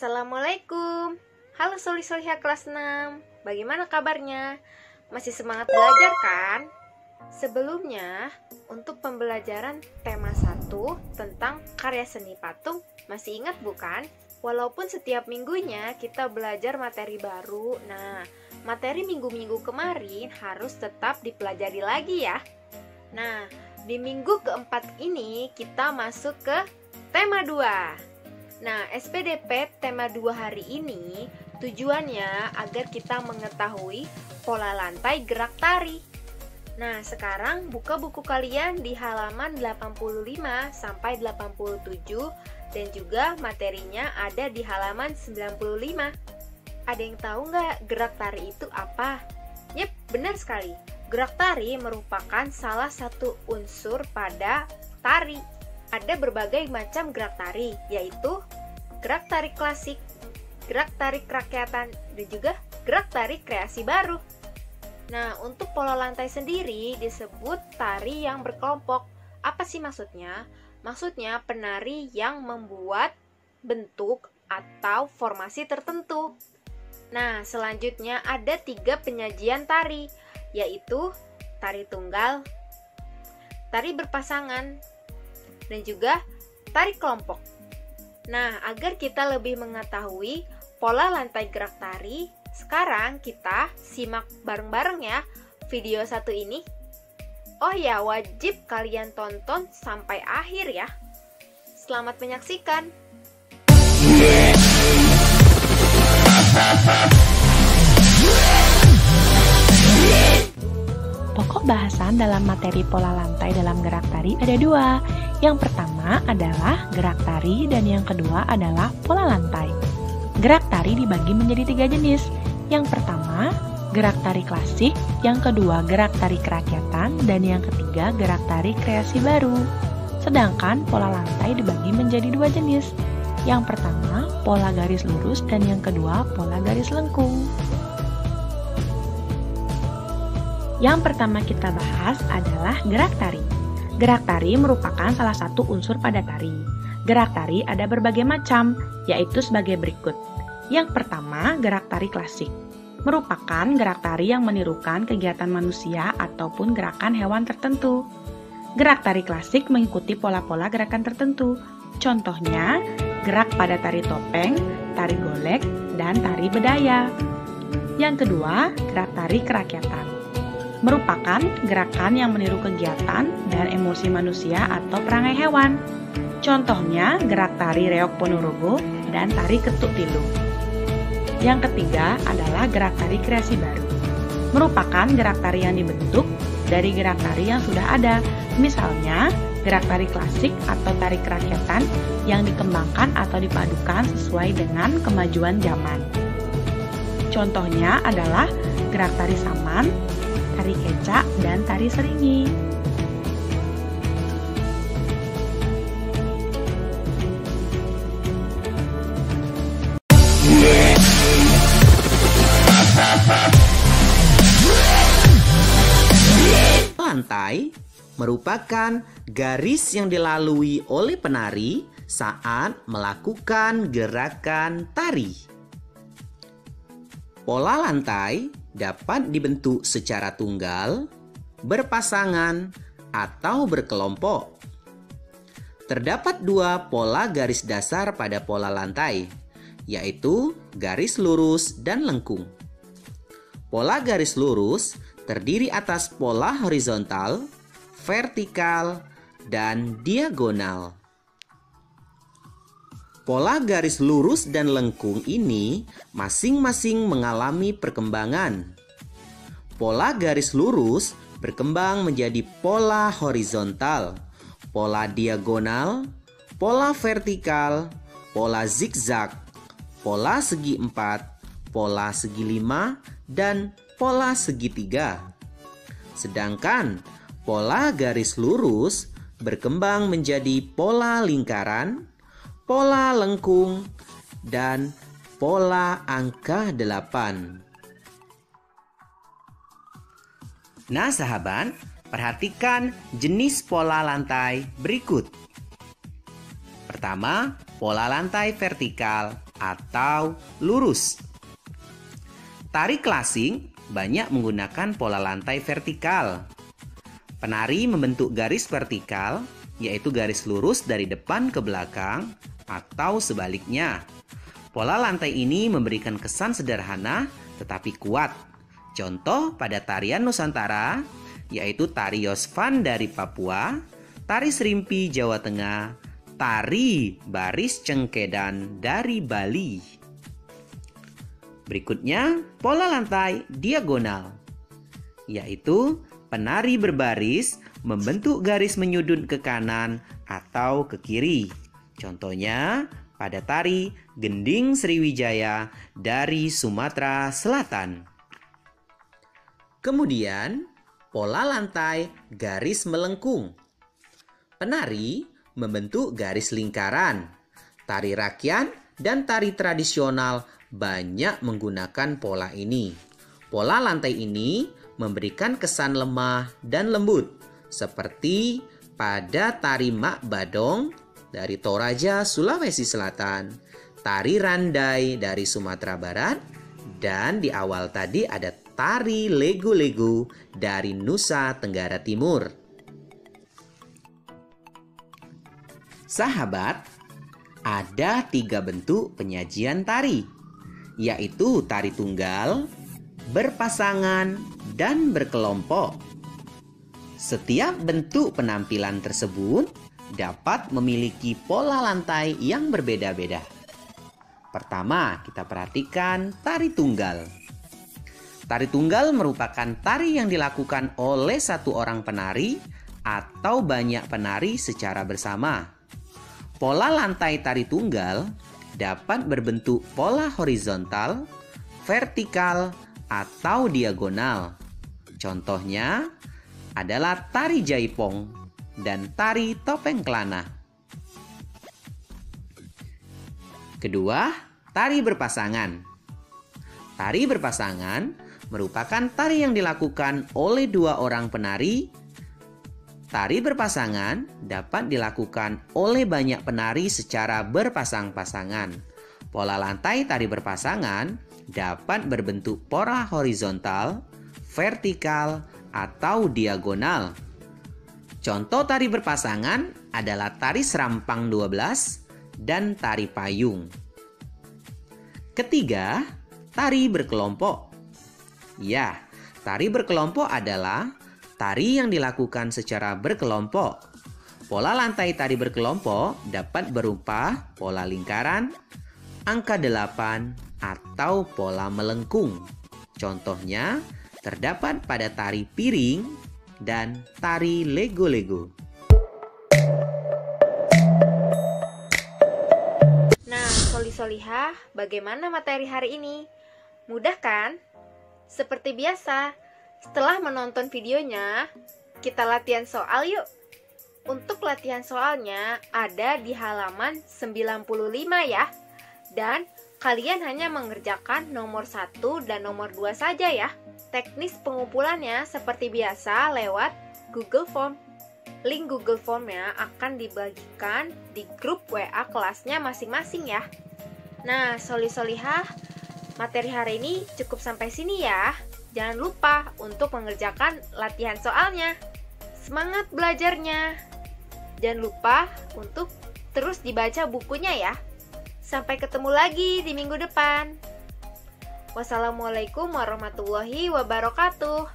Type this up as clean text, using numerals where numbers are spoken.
Assalamualaikum. Halo Soli-Soliha kelas 6. Bagaimana kabarnya? Masih semangat belajar kan? Sebelumnya, untuk pembelajaran tema 1 tentang karya seni patung, masih ingat bukan? Walaupun setiap minggunya kita belajar materi baru, nah, materi minggu-minggu kemarin harus tetap dipelajari lagi ya. Nah, di minggu keempat ini kita masuk ke tema 2. Nah, SPDP tema 2 hari ini tujuannya agar kita mengetahui pola lantai gerak tari. Nah, sekarang buka buku kalian di halaman 85 sampai 87 dan juga materinya ada di halaman 95. Ada yang tahu nggak gerak tari itu apa? Yep, benar sekali. Gerak tari merupakan salah satu unsur pada tari. Ada berbagai macam gerak tari, yaitu gerak tari klasik, gerak tari kerakyatan, dan juga gerak tari kreasi baru. Nah, untuk pola lantai sendiri disebut tari yang berkelompok. Apa sih maksudnya? Maksudnya penari yang membuat bentuk atau formasi tertentu. Nah, selanjutnya ada 3 penyajian tari, yaitu tari tunggal, tari berpasangan, dan juga tari kelompok. Nah, agar kita lebih mengetahui pola lantai gerak tari, sekarang kita simak bareng-bareng ya video satu ini. Oh ya, wajib kalian tonton sampai akhir ya. Selamat menyaksikan. Pokok bahasan dalam materi pola lantai dalam gerak tari ada 2. Yang pertama adalah gerak tari dan yang kedua adalah pola lantai. Gerak tari dibagi menjadi 3 jenis. Yang pertama, gerak tari klasik, yang kedua gerak tari kerakyatan, dan yang ketiga gerak tari kreasi baru. Sedangkan pola lantai dibagi menjadi 2 jenis. Yang pertama, pola garis lurus dan yang kedua pola garis lengkung. Yang pertama kita bahas adalah gerak tari. Gerak tari merupakan salah satu unsur pada tari. Gerak tari ada berbagai macam, yaitu sebagai berikut. Yang pertama, gerak tari klasik. Merupakan gerak tari yang menirukan kegiatan manusia ataupun gerakan hewan tertentu. Gerak tari klasik mengikuti pola-pola gerakan tertentu. Contohnya, gerak pada tari topeng, tari golek, dan tari bedaya. Yang kedua, gerak tari kerakyatan. Merupakan gerakan yang meniru kegiatan dan emosi manusia atau perangai hewan. Contohnya, gerak tari reok ponorogo dan tari ketuk tilu. Yang ketiga adalah gerak tari kreasi baru. Merupakan gerak tari yang dibentuk dari gerak tari yang sudah ada. Misalnya, gerak tari klasik atau tari kerakyatan yang dikembangkan atau dipadukan sesuai dengan kemajuan zaman. Contohnya adalah gerak tari saman, tari kecak, dan tari seringi. Lantai merupakan garis yang dilalui oleh penari saat melakukan gerakan tari. Pola lantai dapat dibentuk secara tunggal, berpasangan, atau berkelompok. Terdapat 2 pola garis dasar pada pola lantai, yaitu garis lurus dan lengkung. Pola garis lurus terdiri atas pola horizontal, vertikal, dan diagonal. Pola garis lurus dan lengkung ini masing-masing mengalami perkembangan. Pola garis lurus berkembang menjadi pola horizontal, pola diagonal, pola vertikal, pola zigzag, pola segi 4, pola segi 5, dan pola segitiga. Sedangkan pola garis lurus berkembang menjadi pola lingkaran, pola lengkung, dan pola angka 8. Nah sahabat, perhatikan jenis pola lantai berikut. Pertama, pola lantai vertikal atau lurus. Tari klasik banyak menggunakan pola lantai vertikal. Penari membentuk garis vertikal, yaitu garis lurus dari depan ke belakang atau sebaliknya. Pola lantai ini memberikan kesan sederhana tetapi kuat. Contoh pada tarian Nusantara, yaitu tari Yosvan dari Papua, tari Serimpi Jawa Tengah, tari Baris Cengkedan dari Bali. Berikutnya, pola lantai diagonal, yaitu penari berbaris membentuk garis menyudut ke kanan atau ke kiri. Contohnya pada tari Gending Sriwijaya dari Sumatera Selatan. Kemudian, pola lantai garis melengkung. Penari membentuk garis lingkaran. Tari rakyat dan tari tradisional banyak menggunakan pola ini. Pola lantai ini memberikan kesan lemah dan lembut, seperti pada tari Mak Badong dari Toraja, Sulawesi Selatan, tari Randai dari Sumatera Barat, dan di awal tadi ada tari Lego-Lego dari Nusa Tenggara Timur. Sahabat, ada 3 bentuk penyajian tari, yaitu tari tunggal, berpasangan, dan berkelompok. Setiap bentuk penampilan tersebut dapat memiliki pola lantai yang berbeda-beda. Pertama, kita perhatikan tari tunggal. Tari tunggal merupakan tari yang dilakukan oleh satu orang penari atau banyak penari secara bersama. Pola lantai tari tunggal dapat berbentuk pola horizontal, vertikal, atau diagonal. Contohnya adalah tari jaipong dan tari topeng kelana. Kedua, tari berpasangan. Tari berpasangan merupakan tari yang dilakukan oleh 2 orang penari. Tari berpasangan dapat dilakukan oleh banyak penari secara berpasang-pasangan. Pola lantai tari berpasangan dapat berbentuk pola horizontal, vertikal, atau diagonal. Contoh tari berpasangan adalah tari serampang 12 dan tari payung. Ketiga, tari berkelompok. Ya, tari berkelompok adalah tari yang dilakukan secara berkelompok. Pola lantai tari berkelompok dapat berupa pola lingkaran, angka 8, atau pola melengkung. Contohnya terdapat pada tari piring dan tari Lego-Lego. Nah, Soli-Solihah, bagaimana materi hari ini? Mudah kan? Seperti biasa, setelah menonton videonya, kita latihan soal yuk. Untuk latihan soalnya ada di halaman 95 ya. Dan kalian hanya mengerjakan nomor 1 dan nomor 2 saja ya. Teknis pengumpulannya seperti biasa lewat Google Form. Link Google Formnya akan dibagikan di grup WA kelasnya masing-masing ya. Nah, Soli-Solihah, materi hari ini cukup sampai sini ya. Jangan lupa untuk mengerjakan latihan soalnya. Semangat belajarnya. Jangan lupa untuk terus dibaca bukunya ya. Sampai ketemu lagi di minggu depan. Wassalamualaikum warahmatullahi wabarakatuh.